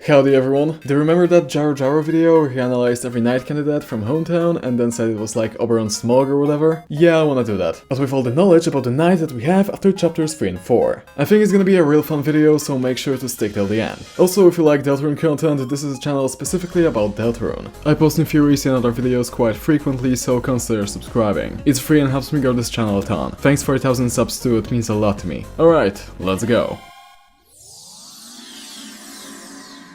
Howdy everyone. Do you remember that JARA video where he analyzed every NYTE candidate from hometown and then said it was like Oberon Smog or whatever? Yeah, I wanna do that. But with all the knowledge about the NYTE that we have after chapters 3 and 4. I think it's gonna be a real fun video, so make sure to stick till the end. Also, if you like Deltarune content, this is a channel specifically about Deltarune. I post new theories and other videos quite frequently, so consider subscribing. It's free and helps me grow this channel a ton. Thanks for 1000 subs too, it means a lot to me. Alright, let's go.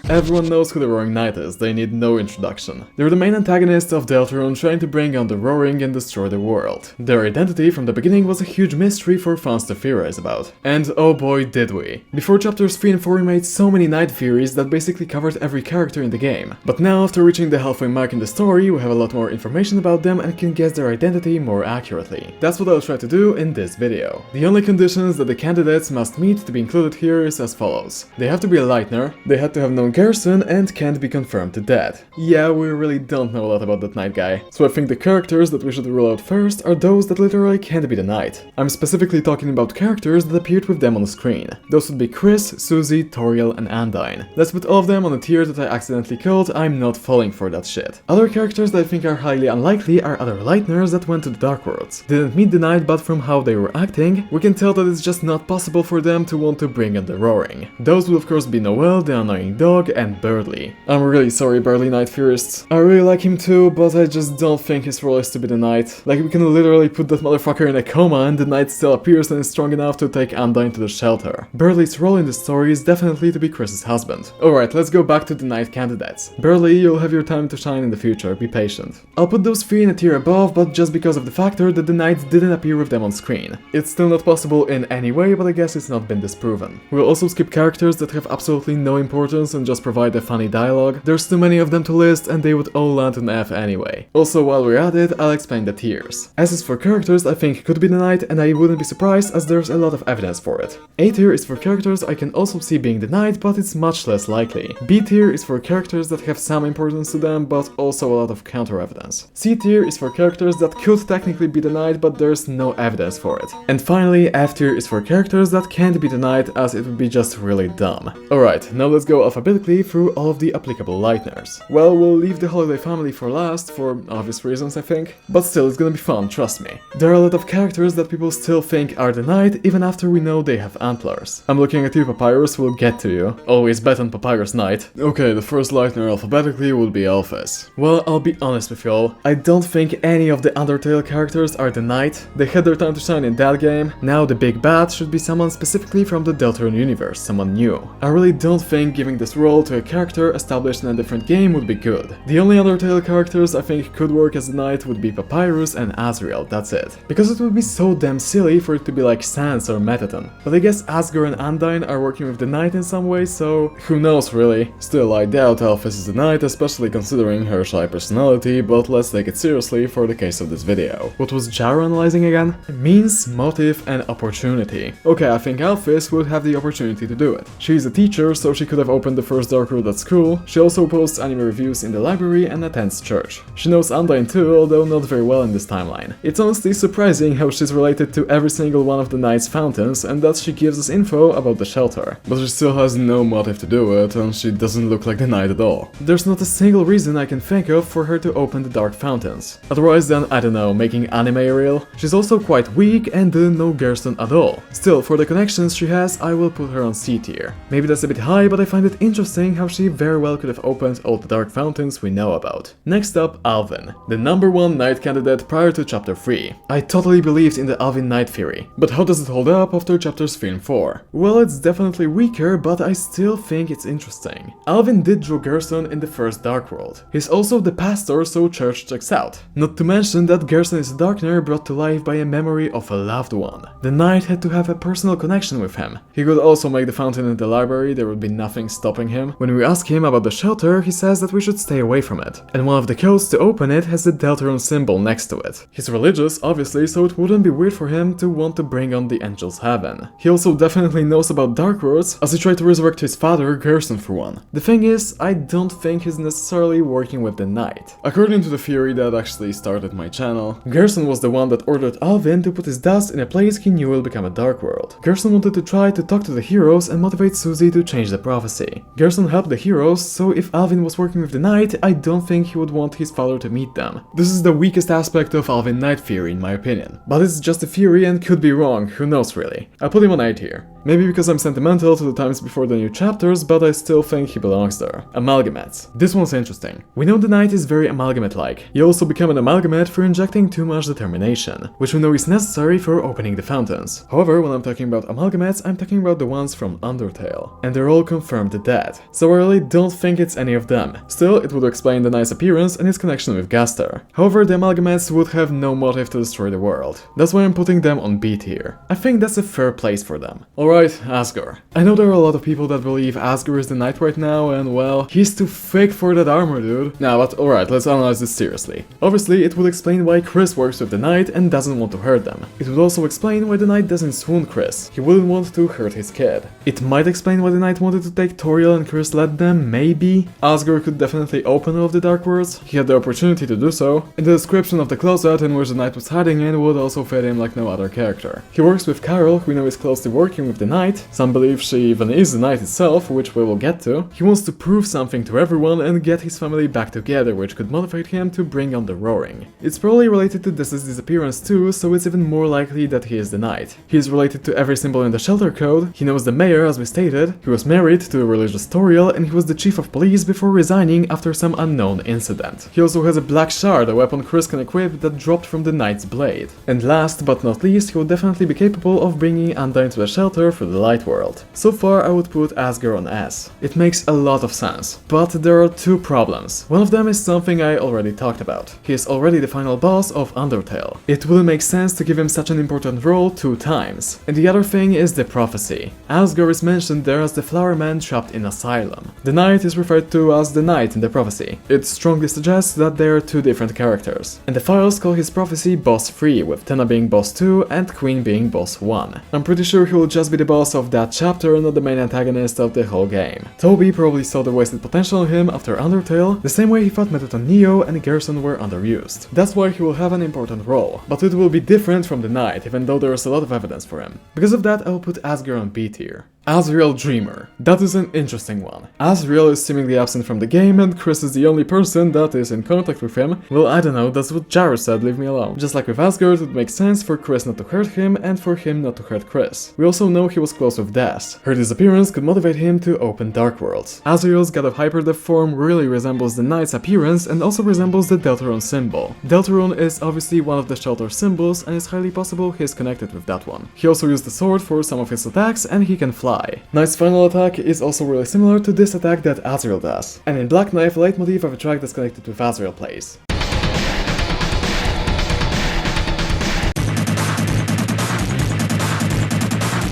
Everyone knows who the Roaring Knight is, they need no introduction. They're the main antagonists of Deltarune, trying to bring on the Roaring and destroy the world. Their identity from the beginning was a huge mystery for fans to theorize about. And oh boy did we. Before chapters 3 and 4 we made so many NYTE theories that basically covered every character in the game. But now, after reaching the halfway mark in the story, we have a lot more information about them and can guess their identity more accurately. That's what I'll try to do in this video. The only conditions that the candidates must meet to be included here is as follows. They have to be a Lightner, they had to have known Garrison, and can't be confirmed to dead. Yeah, we really don't know a lot about that NYTE guy. So I think the characters that we should rule out first are those that literally can't be the NYTE. I'm specifically talking about characters that appeared with them on the screen. Those would be Chris, Susie, Toriel, and Undyne. Let's put all of them on a tier that I accidentally called I'm not falling for that shit. Other characters that I think are highly unlikely are other Lightners that went to the Dark Worlds. Didn't meet the NYTE, but from how they were acting, we can tell that it's just not possible for them to want to bring on the Roaring. Those would of course be Noel, the Annoying Dog, and Birdly. I'm really sorry, Birdly NYTE theorists. I really like him too, but I just don't think his role is to be the NYTE. Like, we can literally put that motherfucker in a coma and the NYTE still appears and is strong enough to take Undyne to the shelter. Birdly's role in the story is definitely to be Chris's husband. Alright, let's go back to the NYTE candidates. Birdly, you'll have your time to shine in the future, be patient. I'll put those three in a tier above, but just because of the factor that the NYTE didn't appear with them on screen. It's still not possible in any way, but I guess it's not been disproven. We'll also skip characters that have absolutely no importance and just provide a funny dialogue. There's too many of them to list and they would all land an F anyway. Also, while we're at it, I'll explain the tiers. S is for characters I think could be the NYTE, and I wouldn't be surprised as there's a lot of evidence for it. A tier is for characters I can also see being the NYTE, but it's much less likely. B tier is for characters that have some importance to them, but also a lot of counter evidence. C tier is for characters that could technically be the NYTE, but there's no evidence for it. And finally, F tier is for characters that can't be the NYTE, as it would be just really dumb. Alright, now let's go alphabetically through all of the applicable Lightners. Well, we'll leave the Holiday family for last, for obvious reasons I think, but still it's gonna be fun, trust me. There are a lot of characters that people still think are the NYTE even after we know they have antlers. I'm looking at you, Papyrus, we'll get to you. Always bet on Papyrus NYTE. Okay, the first Lightner alphabetically would be ALPHYS. Well, I'll be honest with y'all, I don't think any of the Undertale characters are the NYTE. They had their time to shine in that game, now the big bad should be someone specifically from the Deltarune universe, someone new. I really don't think giving this role to a character established in a different game would be good. The only Undertale characters I think could work as a NYTE would be Papyrus and ASRIEL, that's it. Because it would be so damn silly for it to be like Sans or METTATON. But I guess ASGORE and Undyne are working with the NYTE in some way, so who knows really. Still, I doubt ALPHYS is the NYTE, especially considering her shy personality, but let's take it seriously for the case of this video. What was JARA analyzing again? Means, motive, and opportunity. Okay, I think ALPHYS would have the opportunity to do it. She's a teacher, so she could have opened the first Dark World at school. She also posts anime reviews in the library and attends church. She knows Undyne too, although not very well in this timeline. It's honestly surprising how she's related to every single one of the NYTE's fountains and that she gives us info about the shelter. But she still has no motive to do it, and she doesn't look like the NYTE at all. There's not a single reason I can think of for her to open the dark fountains. Otherwise than, I don't know, making anime real. She's also quite weak and didn't know Garrison at all. Still, for the connections she has, I will put her on C tier. Maybe that's a bit high, but I find it interesting how she very well could have opened all the dark fountains we know about. Next up, ALVIN, the #1 NYTE candidate prior to chapter 3. I totally believed in the ALVIN NYTE theory, but how does it hold up after chapters 3 and 4? Well, it's definitely weaker, but I still think it's interesting. ALVIN did draw Garrison in the first Dark World. He's also the pastor, so church checks out. Not to mention that Garrison is a Darkner brought to life by a memory of a loved one. The NYTE had to have a personal connection with him. He could also make the fountain in the library, there would be nothing stopping him. When we ask him about the shelter, he says that we should stay away from it. And one of the codes to open it has the Deltarune symbol next to it. He's religious, obviously, so it wouldn't be weird for him to want to bring on the Angel's Heaven. He also definitely knows about Dark Worlds, as he tried to resurrect his father, Garrison, for one. The thing is, I don't think he's necessarily working with the NYTE. According to the theory that actually started my channel, Garrison was the one that ordered ALVIN to put his dust in a place he knew will become a Dark World. Garrison wanted to try to talk to the heroes and motivate Susie to change the prophecy. Gerson helped the heroes, so if ALVIN was working with the NYTE, I don't think he would want his father to meet them. This is the weakest aspect of ALVIN NYTE theory in my opinion. But it's just a theory and could be wrong, who knows really. I'll put him on 8 here. Maybe because I'm sentimental to the times before the new chapters, but I still think he belongs there. Amalgamates. This one's interesting. We know the NYTE is very amalgamate-like. You also become an amalgamate for injecting too much determination, which we know is necessary for opening the fountains. However, when I'm talking about amalgamates, I'm talking about the ones from Undertale. And they're all confirmed dead. So I really don't think it's any of them. Still, it would explain the NYTE's appearance and his connection with GASTER. However, the amalgamates would have no motive to destroy the world. That's why I'm putting them on B tier. I think that's a fair place for them. Alright, ASGORE. I know there are a lot of people that believe ASGORE is the NYTE right now, and well, he's too fake for that armor, dude. Nah, but alright, let's analyze this seriously. Obviously, it would explain why Chris works with the NYTE and doesn't want to hurt them. It would also explain why the NYTE doesn't swoon Chris. He wouldn't want to hurt his kid. It might explain why the NYTE wanted to take Toriel and Chris led them, maybe. ASGORE could definitely open all of the Dark Worlds. He had the opportunity to do so. In the description of the closet in which the NYTE was hiding in would also fit him like no other character. He works with Carol, who we know is closely working with the NYTE. Some believe she even is the NYTE itself, which we will get to. He wants to prove something to everyone and get his family back together, which could motivate him to bring on the Roaring. It's probably related to Des's disappearance too, so it's even more likely that he is the NYTE. He is related to every symbol in the shelter code, he knows the mayor as we stated, he was married to a religious Toriel, and he was the chief of police before resigning after some unknown incident. He also has a black shard, a weapon Chris can equip that dropped from the NYTE's blade. And last but not least, he will definitely be capable of bringing Undyne to the shelter for the light world. So far I would put ASGORE on S. It makes a lot of sense. But there are two problems. One of them is something I already talked about. He is already the final boss of Undertale. It wouldn't make sense to give him such an important role 2 times. And the other thing is the prophecy. ASGORE is mentioned there as the flower man trapped in asylum. The NYTE is referred to as the NYTE in the prophecy. It strongly suggests that they are 2 different characters. And the files call his prophecy Boss 3, with Tenna being Boss 2 and Queen being Boss 1. I'm pretty sure he will just be the boss of that chapter and not the main antagonist of the whole game. Toby probably saw the wasted potential in him after Undertale, the same way he thought METTATON Neo and Gerson were underused. That's why he will have an important role, but it will be different from the NYTE, even though there is a lot of evidence for him. Because of that, I will put ASGORE on B tier. ASRIEL Dreamer. That is an interesting one. ASRIEL is seemingly absent from the game and Chris is the only person that is in contact with him. Well, I don't know, that's what JARA said, leave me alone. Just like with ASGORE, it would make sense for Chris not to hurt him and for him not to hurt Chris. We also know he was close with Des. Her disappearance could motivate him to open Dark Worlds. ASRIEL's God of Hyperdeath form really resembles the NYTE's appearance and also resembles the Deltarune symbol. Deltarune is obviously one of the shelter symbols and it's highly possible he is connected with that one. He also used the sword for some of his attacks and he can fly. NYTE's final attack is also really similar to this attack that ASRIEL does. And in Black Knife, leitmotif of a track that's connected with ASRIEL plays.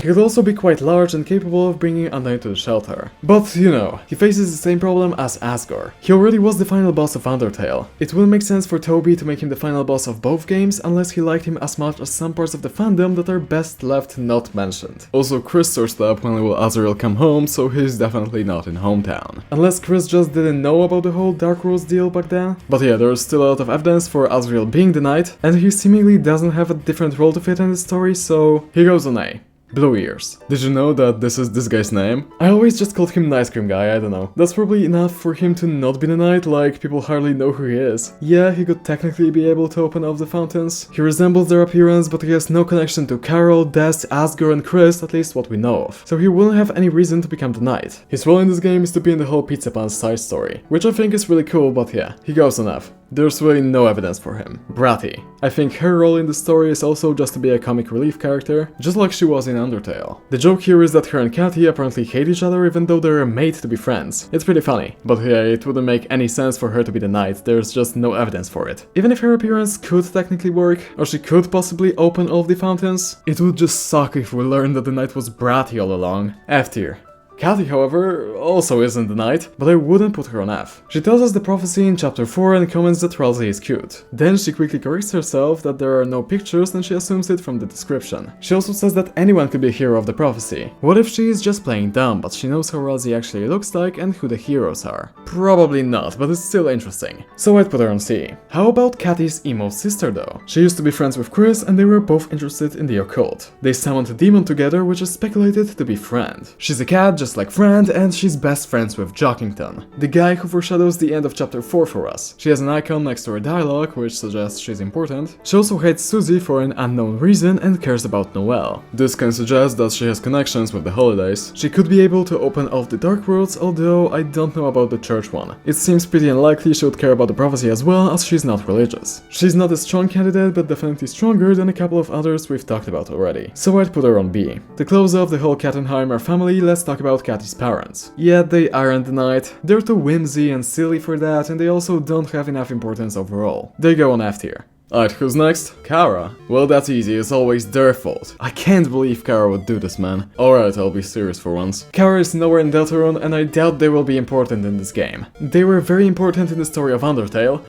He could also be quite large and capable of bringing Undyne to the shelter. But, you know, he faces the same problem as ASGORE. He already was the final boss of Undertale. It wouldn't make sense for Toby to make him the final boss of both games unless he liked him as much as some parts of the fandom that are best left not mentioned. Also, Chris searched up when will ASRIEL come home, so he's definitely not in hometown. Unless Chris just didn't know about the whole Dark Worlds deal back then. But yeah, there's still a lot of evidence for ASRIEL being the NYTE, and he seemingly doesn't have a different role to fit in the story, so he goes on A. Blue Ears. Did you know that this is this guy's name? I always just called him Ice Cream Guy, I don't know. That's probably enough for him to not be the NYTE, like people hardly know who he is. Yeah, he could technically be able to open up the fountains. He resembles their appearance, but he has no connection to Carol, Des, ASGORE and Chris, at least what we know of. So he wouldn't have any reason to become the NYTE. His role in this game is to be in the whole Pizza Pun's side story, which I think is really cool, but yeah, he goes on F. There's really no evidence for him. Bratty. I think her role in the story is also just to be a comic relief character, just like she was in Undertale. The joke here is that her and CATTI apparently hate each other even though they're made to be friends. It's pretty funny, but yeah, it wouldn't make any sense for her to be the NYTE, there's just no evidence for it. Even if her appearance could technically work, or she could possibly open all of the fountains, it would just suck if we learned that the NYTE was Bratty all along. F tier. CATTI, however, also isn't the NYTE, but I wouldn't put her on F. She tells us the prophecy in chapter 4 and comments that Ralsei is cute. Then she quickly corrects herself that there are no pictures and she assumes it from the description. She also says that anyone could be a hero of the prophecy. What if she is just playing dumb, but she knows how Ralsei actually looks like and who the heroes are? Probably not, but it's still interesting. So I'd put her on C. How about CATTI's emo sister though? She used to be friends with Chris and they were both interested in the occult. They summoned a demon together which is speculated to be Friend. She's a cat just just like Friend, and she's best friends with Jockington, the guy who foreshadows the end of chapter 4 for us. She has an icon next to her dialogue, which suggests she's important. She also hates Susie for an unknown reason and cares about Noelle. This can suggest that she has connections with the holidays. She could be able to open all of the Dark Worlds, although I don't know about the church one. It seems pretty unlikely she would care about the prophecy as well, as she's not religious. She's not a strong candidate, but definitely stronger than a couple of others we've talked about already, so I'd put her on B. To close off the whole Kattenheimer family, let's talk about Catty's parents. Yeah, they aren't the knight, they're too whimsy and silly for that, and they also don't have enough importance overall. They go on F tier. Alright, who's next? CHARA. Well, that's easy, it's always their fault. I can't believe CHARA would do this, man. Alright, I'll be serious for once. CHARA is nowhere in Deltarune, and I doubt they will be important in this game. They were very important in the story of Undertale,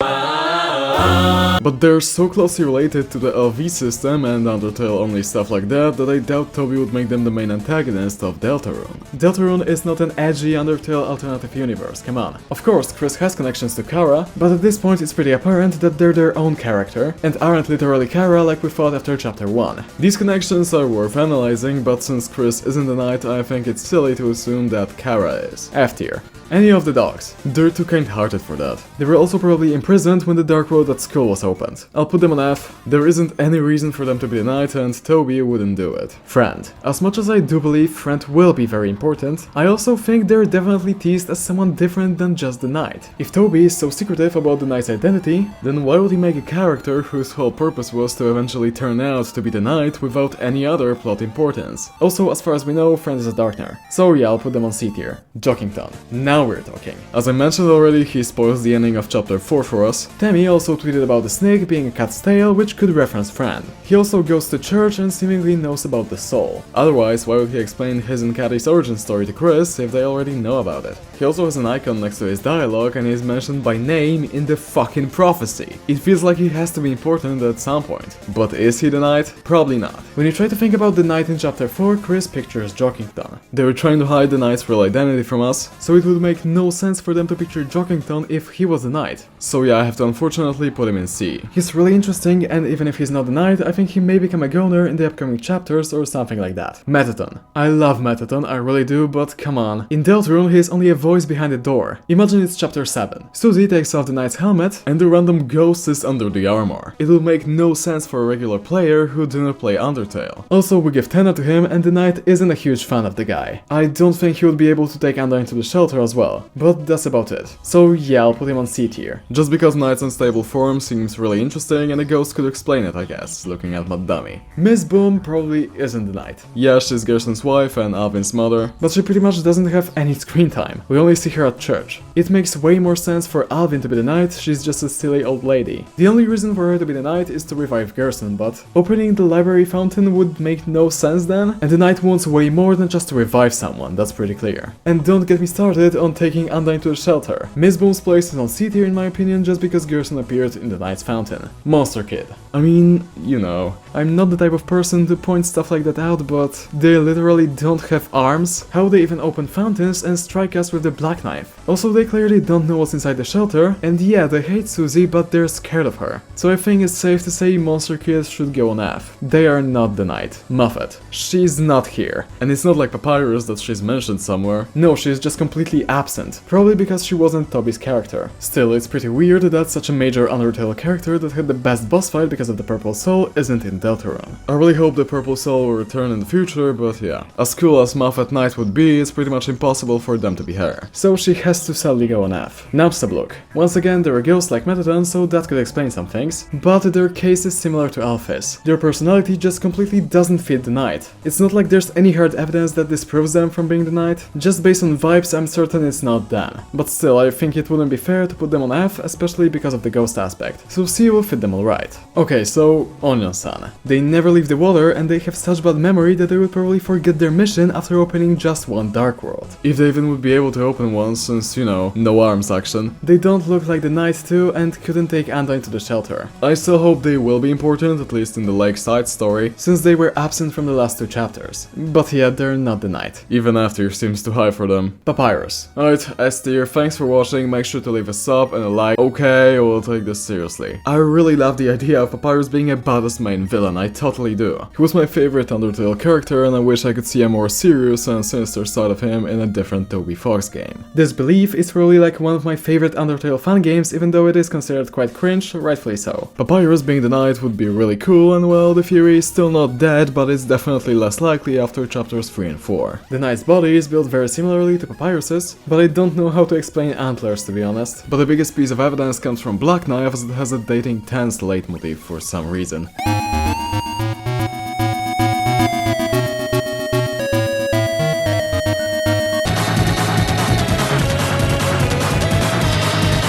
but they're so closely related to the ALVIN system and Undertale only stuff like that I doubt Toby would make them the main antagonist of Deltarune. Deltarune is not an edgy Undertale alternative universe, come on. Of course, Chris has connections to CHARA, but at this point it's pretty apparent that they're their own character, and aren't literally CHARA like we thought after chapter 1. These connections are worth analyzing, but since Chris isn't a knight, I think it's silly to assume that CHARA is. F tier. Any of the dogs. They're too kind-hearted for that. They were also probably imprisoned when the Dark World at school was opened. I'll put them on F. There isn't any reason for them to be a knight, and Toby wouldn't do it. Friend. As much as I do believe Friend will be very important, I also think they're definitely teased as someone different than just the knight. If Toby is so secretive about the knight's identity, then why would he make a character whose whole purpose was to eventually turn out to be the knight without any other plot importance? Also, as far as we know, Friend is a Darkner. So yeah, I'll put them on C tier. Jockington. Now we're talking. As I mentioned already, he spoils the ending of chapter 4 for us. TEMMIE also tweeted about the snake being a cat's tail, which could reference Friend. He also goes to church and seemingly knows about the soul. Otherwise, why would he explain his and Catty's origin story to Chris if they already know about it? He also has an icon next to his dialogue and is mentioned by name in the fucking prophecy. It feels like he has to be important at some point. But is he the knight? Probably not. When you try to think about the knight in chapter 4, Chris pictures Jockington. They were trying to hide the knight's real identity from us, so it would make no sense for them to picture Jockington if he was the knight. So yeah, I have to unfortunately put him in C. He's really interesting, and even if he's not the knight, I think he may become a goner in the upcoming chapters or something like that. METTATON. I love METTATON, I really do, but come on. In Deltarune, he is only a voice behind a door. Imagine it's chapter 7. Susie takes off the knight's helmet, and the random ghost is under the armor. It will make no sense for a regular player who do not play Undertale. Also, we give 10 to him, and the knight isn't a huge fan of the guy. I don't think he would be able to take Anda into the shelter as well, but that's about it. So yeah, I'll put him on C tier. Just because knight's unstable form seems really interesting, and a ghost could explain it, I guess, looking at my dummy. Miss Boom probably isn't the knight. Yeah, she's Gerson's wife and Alvin's mother, but she pretty much doesn't have any screen time. We only see her at church. It makes way more sense for Alvin to be the knight, she's just a silly old lady. The only reason for her to be the knight is to revive Gerson, but opening the library fountain would make no sense then, and the knight wants way more than just to revive someone, that's pretty clear. And don't get me started on taking Anda into the shelter. Miss Boom's place is on C tier in my opinion, just because Gerson appeared in the knight's fountain. Monster Kid. I mean, you know, I'm not the type of person to point stuff like that out, but they literally don't have arms. How they even open fountains and strike us with the black knife? Also, they clearly don't know what's inside the shelter, and yeah, they hate Susie, but they're scared of her. So I think it's safe to say Monster Kid should go on F. They are not the knight. Muffet. She's not here. And it's not like Papyrus that she's mentioned somewhere. No, she's just completely absent. Probably because she wasn't Toby's character. Still, it's pretty weird that such a major Undertale character that had the best boss fight because of the Purple Soul isn't in Deltarune. I really hope the Purple Soul will return in the future, but yeah. As cool as Muffet Knight would be, it's pretty much impossible for them to be her. So she has to sadly go on F. NAPSTABLOOK. Once again, they're a ghost like METTATON, so that could explain some things, but their case is similar to ALPHYS. Their personality just completely doesn't fit the knight. It's not like there's any hard evidence that disproves them from being the knight. Just based on vibes, I'm certain it's not them. But still, I think it wouldn't be fair to put them on F, especially because of the ghost aspect. So C will fit them alright. Okay, so Onion-san. They never leave the water, and they have such bad memory that they would probably forget their mission after opening just one Dark World. If they even would be able to open one, since, you know, no arms action. They don't look like the knight too, and couldn't take Anda into the shelter. I still hope they will be important, at least in the lakeside story, since they were absent from the last two chapters. But yeah, they're not the knight. Even after seems too high for them. Papyrus. Alright, S tier, thanks for watching, make sure to leave a sub and a like. Okay, we'll take this seriously. I really love the idea of Papyrus being a badass main villain, I totally do. He was my favorite Undertale character and I wish I could see a more serious and sinister side of him in a different Toby Fox game. This belief is probably like one of my favorite Undertale fan games, even though it is considered quite cringe, rightfully so. Papyrus being the knight would be really cool, and well, the Fury is still not dead, but it's definitely less likely after chapters 3 and 4. The knight's body is built very similarly to Papyrus's, but I don't know how to explain antlers, to be honest. But the biggest piece of evidence comes from Black Knife, as it has a dating tense leitmotif for some reason.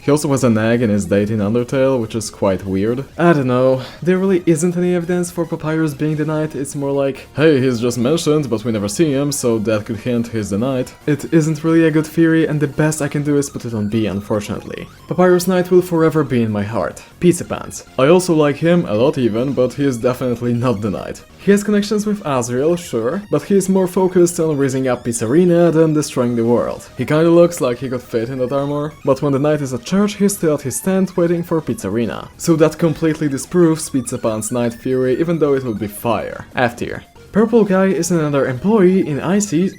He also has an egg in his date in Undertale, which is quite weird. I don't know, there really isn't any evidence for Papyrus being the knight, it's more like, hey, he's just mentioned, but we never see him, so that could hint he's the knight. It isn't really a good theory, and the best I can do is put it on B, unfortunately. Papyrus Knight will forever be in my heart. Pizza Pants. I also like him, a lot even, but he is definitely not the knight. He has connections with ASRIEL, sure, but he is more focused on raising up Pizzarina than destroying the world. He kinda looks like he could fit in that armor, but when the knight is at church, he's still at his tent waiting for Pizzarina. So that completely disproves Pizza Pants Knight theory, even though it would be fire. F tier. Purple Guy is another employee in IC's...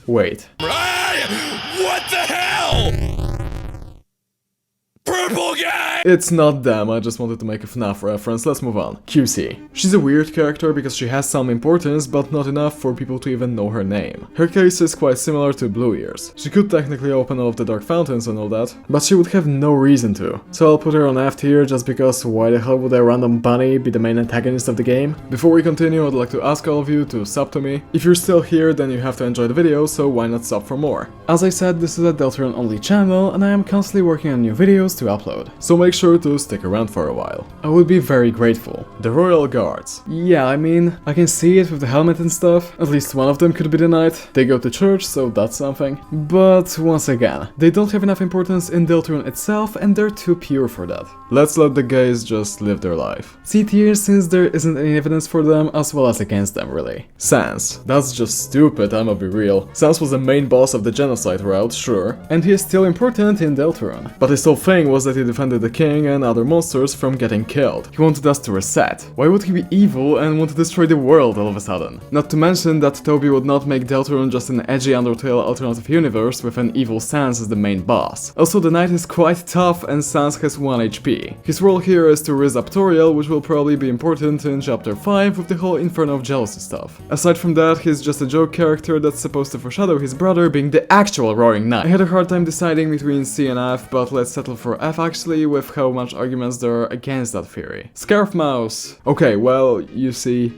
Wait. What the hell? Purple Guy! It's not them, I just wanted to make a FNAF reference, let's move on. QC. She's a weird character because she has some importance, but not enough for people to even know her name. Her case is quite similar to Blue Ears. She could technically open all of the dark fountains and all that, but she would have no reason to. So I'll put her on F tier just because why the hell would a random bunny be the main antagonist of the game? Before we continue, I'd like to ask all of you to sub to me. If you're still here, then you have to enjoy the video, so why not sub for more? As I said, this is a Deltarune only channel, and I am constantly working on new videos to upload. So make sure to stick around for a while. I would be very grateful. The Royal Guards. Yeah, I mean, I can see it with the helmet and stuff. At least one of them could be the knight. They go to church, so that's something. But once again, they don't have enough importance in Deltarune itself, and they're too pure for that. Let's let the guys just live their life. C tier, since there isn't any evidence for them, as well as against them, really. Sans. That's just stupid, I'ma be real. Sans was the main boss of the genocide route, sure, and he is still important in Deltarune. But his whole thing was that he defended the king and other monsters from getting killed. He wanted us to reset. Why would he be evil and want to destroy the world all of a sudden? Not to mention that Toby would not make Deltarune just an edgy Undertale alternative universe with an evil Sans as the main boss. Also, the knight is quite tough and Sans has 1 HP. His role here is to raise up Toriel, which will probably be important in chapter 5 with the whole Inferno of Jealousy stuff. Aside from that, he's just a joke character that's supposed to foreshadow his brother being the actual Roaring Knight. I had a hard time deciding between C and F, but let's settle for F actually, with how much arguments there are against that theory. Scarf Mouse. Okay, well, you see,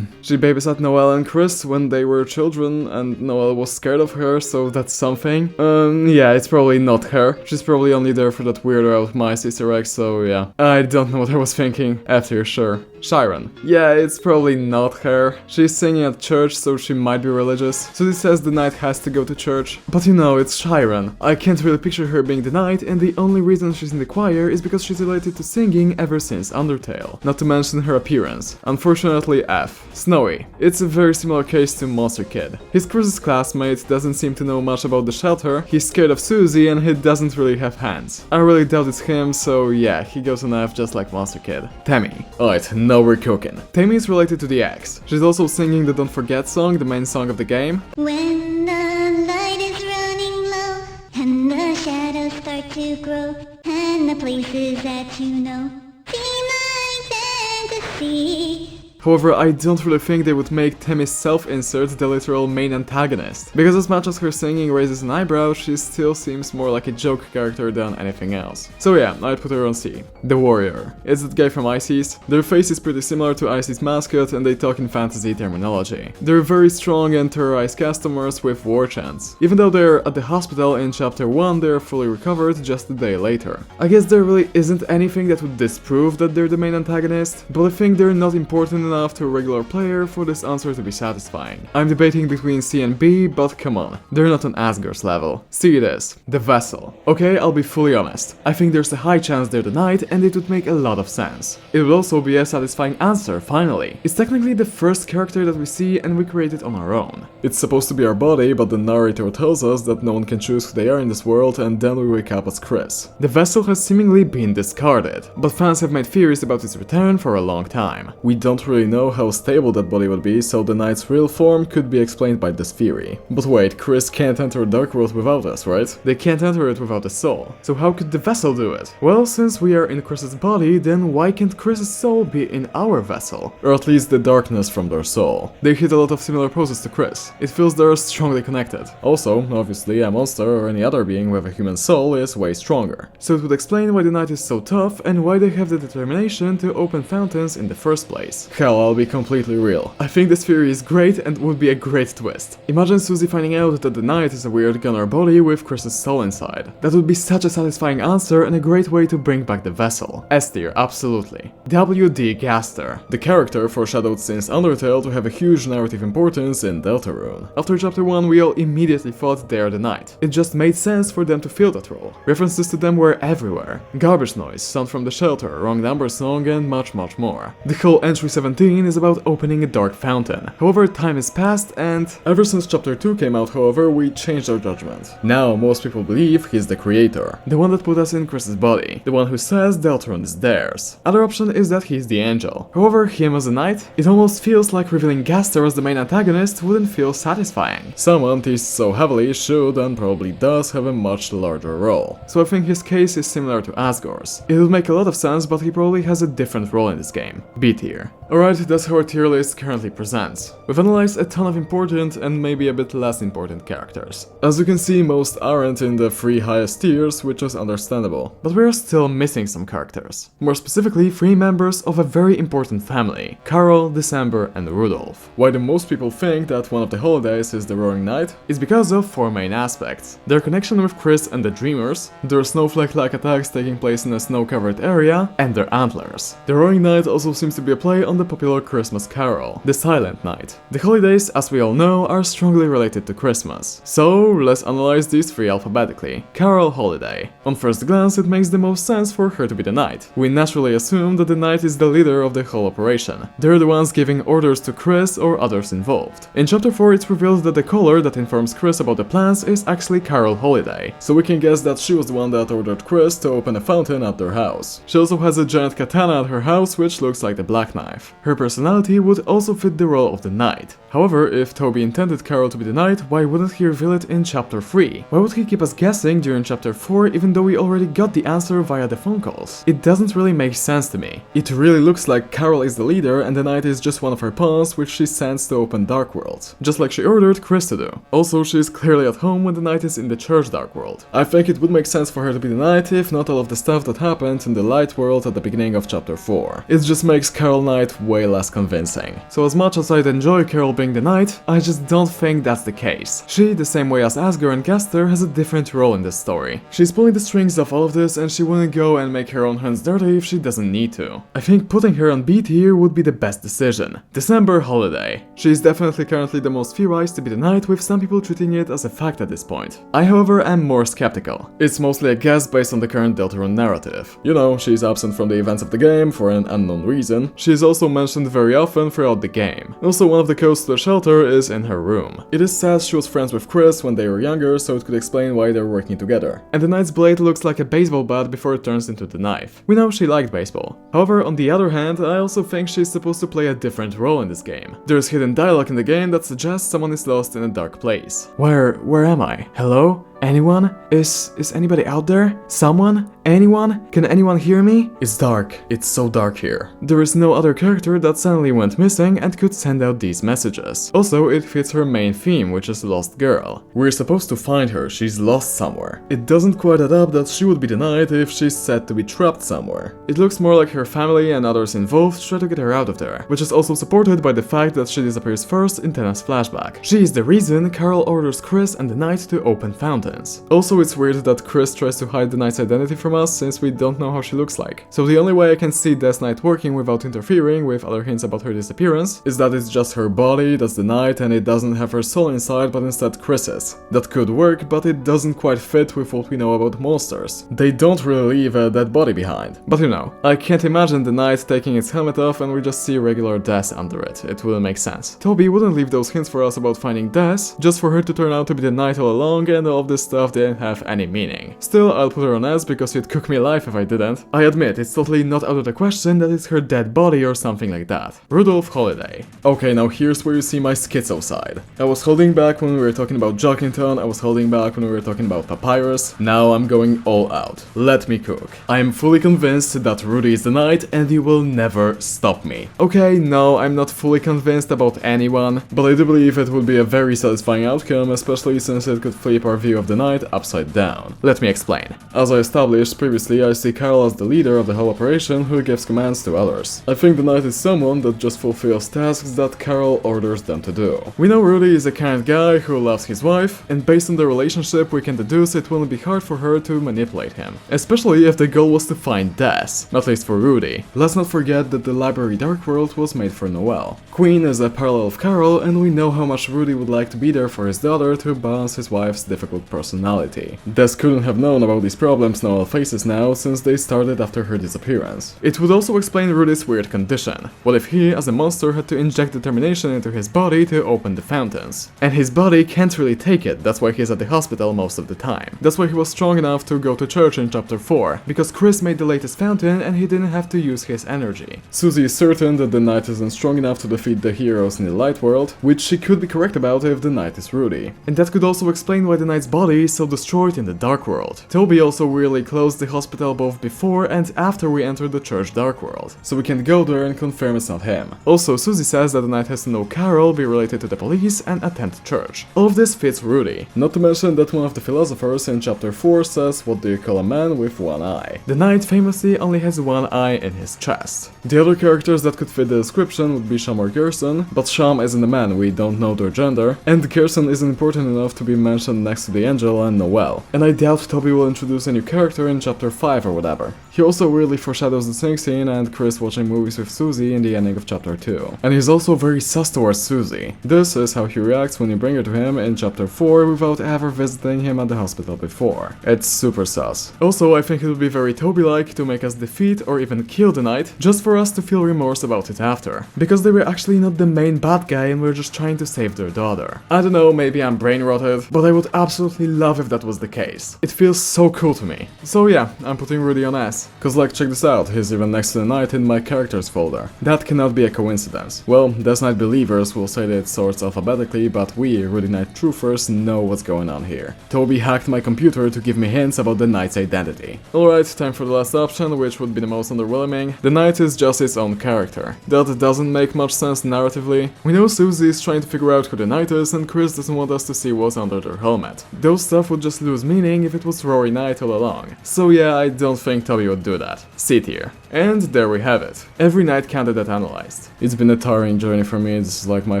she babysat Noelle and Chris when they were children, and Noelle was scared of her, so that's something. Yeah, it's probably not her. She's probably only there for that weird out mice Easter egg, so yeah. I don't know what I was thinking. F tier, sure. SHYREN. Yeah, it's probably not her. She's singing at church, so she might be religious. So this says the knight has to go to church. But you know, it's SHYREN. I can't really picture her being the knight, and the only reason she's in the choir is because she's related to singing ever since Undertale. Not to mention her appearance. Unfortunately, F. Snowy. It's a very similar case to Monster Kid. His Chris's classmate doesn't seem to know much about the shelter, he's scared of Susie, and he doesn't really have hands. I really doubt it's him, so yeah, he goes on F just like Monster Kid. TEMMIE. Alright, now we're cooking. TEMMIE is related to the ex. She's also singing the Don't Forget song, the main song of the game. When the light is running low, and the shadows start to grow, and the places that you know seem like fantasy. However, I don't really think they would make TEMMIE's self-insert the literal main antagonist, because as much as her singing raises an eyebrow, she still seems more like a joke character than anything else. So yeah, I'd put her on C. The Warrior. It's that guy from ALPHYS. Their face is pretty similar to ALPHYS' mascot, and they talk in fantasy terminology. They're very strong and terrorize customers with war chants. Even though they're at the hospital in chapter 1, they're fully recovered just a day later. I guess there really isn't anything that would disprove that they're the main antagonist, but I think they're not important enough enough to a regular player for this answer to be satisfying. I'm debating between C and B, but come on, they're not on ASGORE's level. C it is. The vessel. Okay, I'll be fully honest. I think there's a high chance they're the NYTE and it would make a lot of sense. It would also be a satisfying answer, finally. It's technically the first character that we see and we create it on our own. It's supposed to be our body, but the narrator tells us that no one can choose who they are in this world, and then we wake up as Chris. The vessel has seemingly been discarded, but fans have made theories about its return for a long time. We don't really know how stable that body would be, so the NYTE's real form could be explained by this theory. But wait, Chris can't enter a dark world without us, right? They can't enter it without a soul. So how could the vessel do it? Well, since we are in Chris's body, then why can't Chris's soul be in our vessel? Or at least the darkness from their soul. They hit a lot of similar poses to Chris. It feels they're strongly connected. Also, obviously, a monster or any other being with a human soul is way stronger. So it would explain why the NYTE is so tough and why they have the determination to open fountains in the first place. Hell, I'll be completely real. I think this theory is great and would be a great twist. Imagine Susie finding out that the NYTE is a weird gunner body with Chris's soul inside. That would be such a satisfying answer and a great way to bring back the vessel. S tier, absolutely. WD Gaster. The character foreshadowed since Undertale to have a huge narrative importance in Deltarune. After chapter 1, we all immediately thought they are the NYTE. It just made sense for them to fill that role. References to them were everywhere. Garbage noise, sound from the shelter, wrong number song, and much more. The whole entry 17 is about opening a dark fountain. However, time has passed, and ever since chapter 2 came out, however, we changed our judgment. Now, most people believe he's the creator, the one that put us in Chris's body, the one who says Deltarune is theirs. Other option is that he's the angel. However, him as a NYTE, it almost feels like revealing Gaster as the main antagonist wouldn't feel satisfying. Someone teased so heavily should and probably does have a much larger role. So I think his case is similar to ASGORE's. It would make a lot of sense, but he probably has a different role in this game. B tier. Alright, that's how our tier list currently presents. We've analyzed a ton of important and maybe a bit less important characters. As you can see, most aren't in the 3 highest tiers, which is understandable, but we are still missing some characters. More specifically, 3 members of a very important family: Carol, December, and Rudolph. Why do most people think that one of the holidays is the Roaring NYTE? Is because of 4 main aspects: their connection with Chris and the Dreamers, their snowflake-like attacks taking place in a snow-covered area, and their antlers. The Roaring NYTE also seems to be a play on the popular Christmas carol, the Silent Night. The holidays, as we all know, are strongly related to Christmas. So let's analyze these 3 alphabetically. Carol Holiday. On first glance, it makes the most sense for her to be the NYTE. We naturally assume that the NYTE is the leader of the whole operation. They're the ones giving orders to Chris or others involved. In chapter 4, it's revealed that the caller that informs Chris about the plans is actually Carol Holiday, so we can guess that she was the one that ordered Chris to open a fountain at their house. She also has a giant katana at her house, which looks like the Black Knife. Her personality would also fit the role of the NYTE. However, if Toby intended Carol to be the NYTE, why wouldn't he reveal it in chapter 3? Why would he keep us guessing during chapter 4 even though we already got the answer via the phone calls? It doesn't really make sense to me. It really looks like Carol is the leader and the NYTE is just one of her pawns which she sends to open Dark Worlds, just like she ordered Chris to do. Also, she is clearly at home when the NYTE is in the church Dark World. I think it would make sense for her to be the NYTE if not all of the stuff that happened in the Light World at the beginning of chapter 4. It just makes Carol NYTE way less convincing. So as much as I'd enjoy Carol being the NYTE, I just don't think that's the case. She, the same way as ASGORE and Gaster, has a different role in this story. She's pulling the strings of all of this and she wouldn't go and make her own hands dirty if she doesn't need to. I think putting her on B tier would be the best decision. December Holiday. She's definitely currently the most theorized to be the NYTE, with some people treating it as a fact at this point. I, however, am more skeptical. It's mostly a guess based on the current Deltarune narrative. You know, she's absent from the events of the game for an unknown reason. She's also mentioned very often throughout the game. Also, one of the codes to the shelter is in her room. It is said she was friends with Chris when they were younger, so it could explain why they're working together. And the NYTE's blade looks like a baseball bat before it turns into the knife. We know she liked baseball. However, on the other hand, I also think she's supposed to play a different role in this game. There's hidden dialogue in the game that suggests someone is lost in a dark place. Where am I? Hello? Anyone? Is anybody out there? Someone? Anyone? Can anyone hear me? It's dark. It's so dark here. There is no other character that suddenly went missing and could send out these messages. Also, it fits her main theme, which is Lost Girl. We're supposed to find her, she's lost somewhere. It doesn't quite add up that she would be the NYTE if she's said to be trapped somewhere. It looks more like her family and others involved try to get her out of there, which is also supported by the fact that she disappears first in Tenna's flashback. She is the reason Carol orders Chris and the NYTE to open fountains. fountains. Also, it's weird that Chris tries to hide the Knight's identity from us since we don't know how she looks like. So the only way I can see Death Knight working without interfering with other hints about her disappearance is that it's just her body that's the Knight and it doesn't have her soul inside but instead Chris's. That could work, but it doesn't quite fit with what we know about monsters. They don't really leave a dead body behind. But you know, I can't imagine the Knight taking its helmet off and we just see regular Death under it. It wouldn't make sense. Toby wouldn't leave those hints for us about finding Death just for her to turn out to be the Knight all along, and all of this stuff didn't have any meaning. Still, I'll put her on S because you'd cook me alive if I didn't. I admit, it's totally not out of the question that it's her dead body or something like that. Rudolph Holiday. Okay, now here's where you see my schizo side. I was holding back when we were talking about JOCKINGTON, I was holding back when we were talking about PAPYRUS, now I'm going all out. Let me cook. I am fully convinced that Rudy is the Knight and you will never stop me. Okay, no, I'm not fully convinced about anyone, but I do believe it would be a very satisfying outcome, especially since it could flip our view of the Knight upside down. Let me explain. As I established previously, I see Carol as the leader of the whole operation who gives commands to others. I think the Knight is someone that just fulfills tasks that Carol orders them to do. We know Rudy is a kind guy who loves his wife, and based on the relationship we can deduce it wouldn't be hard for her to manipulate him. Especially if the goal was to find Death, at least for Rudy. Let's not forget that the library Dark World was made for Noelle. Queen is a parallel of Carol, and we know how much Rudy would like to be there for his daughter to balance his wife's difficult personality. Death couldn't have known about these problems Noelle faces now, since they started after her disappearance. It would also explain Rudy's weird condition. What if he, as a monster, had to inject determination into his body to open the fountains? And his body can't really take it, that's why he's at the hospital most of the time. That's why he was strong enough to go to church in chapter 4, because Chris made the latest fountain and he didn't have to use his energy. Susie is certain that the Knight isn't strong enough to defeat the heroes in the light world, which she could be correct about if the Knight is Rudy. And that could also explain why the Knight's body is so destroyed in the Dark World. Toby also really closed the hospital both before and after we entered the church Dark World, so we can go there and confirm it's not him. Also, Susie says that the Knight has to know Carol, be related to the police, and attend church. All of this fits Rudy. Not to mention that one of the philosophers in chapter 4 says, what do you call a man with one eye? The Knight famously only has one eye in his chest. The other characters that could fit the description would be Sham or Gerson, but Sham isn't a man, we don't know their gender, and Gerson isn't important enough to be mentioned next to the Angel and Noelle. And I doubt Toby will introduce a new character in chapter 5 or whatever. He also really foreshadows the sing scene and Chris watching movies with Susie in the ending of chapter 2. And he's also very sus towards Susie. This is how he reacts when you bring her to him in chapter 4 without ever visiting him at the hospital before. It's super sus. Also, I think it would be very Toby-like to make us defeat or even kill the Knight, just for us to feel remorse about it after. Because they were actually not the main bad guy and we're just trying to save their daughter. I don't know, maybe I'm brain-rotted, but I would absolutely love if that was the case. It feels so cool to me. So yeah, I'm putting Rudy on S. Cause like, check this out, he's even next to the Knight in my characters folder. That cannot be a coincidence. Well, Death Knight believers will say that it sorts alphabetically, but we, Rudy Knight truthers, know what's going on here. Toby hacked my computer to give me hints about the Knight's identity. Alright, time for the last option, which would be the most underwhelming. The Knight is just its own character. That doesn't make much sense narratively. We know Susie is trying to figure out who the Knight is, and Chris doesn't want us to see what's under their helmet. Those stuff would just lose meaning if it was Rory Knight all along. So yeah, I don't think Toby would do that. C tier. And there we have it. Every Knight candidate analyzed. It's been a tiring journey for me, this is like my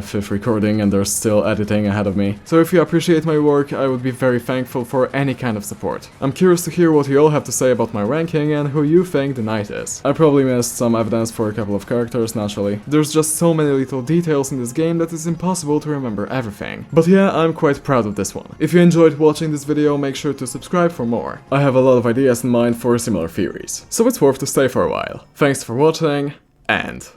5th recording and there's still editing ahead of me. So if you appreciate my work, I would be very thankful for any kind of support. I'm curious to hear what you all have to say about my ranking and who you think the Knight is. I probably missed some evidence for a couple of characters, naturally. There's just so many little details in this game that it's impossible to remember everything. But yeah, I'm quite proud of this one. If you enjoyed watching this video, make sure to subscribe for more. I have a lot of ideas in mind for similar theories, so it's worth to stay for a while. Thanks for watching, and